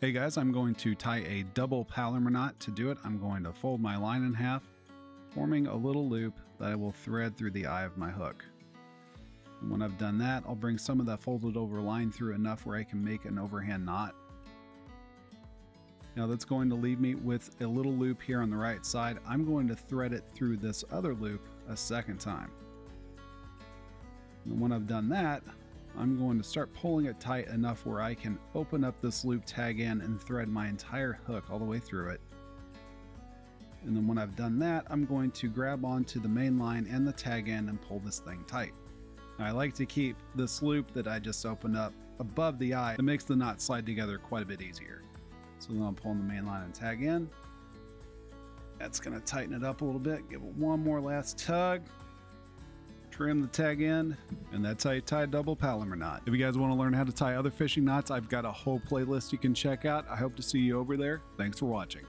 Hey guys, I'm going to tie a double Palomar knot. To do it, I'm going to fold my line in half, forming a little loop that I will thread through the eye of my hook. And when I've done that, I'll bring some of that folded over line through enough where I can make an overhand knot. Now that's going to leave me with a little loop here on the right side. I'm going to thread it through this other loop a second time. And when I've done that, I'm going to start pulling it tight enough where I can open up this loop tag end and thread my entire hook all the way through it. And then when I've done that, I'm going to grab onto the main line and the tag end and pull this thing tight. Now, I like to keep this loop that I just opened up above the eye. It makes the knot slide together quite a bit easier. So then I'm pulling the main line and tag end. That's going to tighten it up a little bit. Give it one more last tug. Trim the tag end, and that's how you tie a double Palomar knot. If you guys want to learn how to tie other fishing knots, I've got a whole playlist you can check out. I hope to see you over there. Thanks for watching.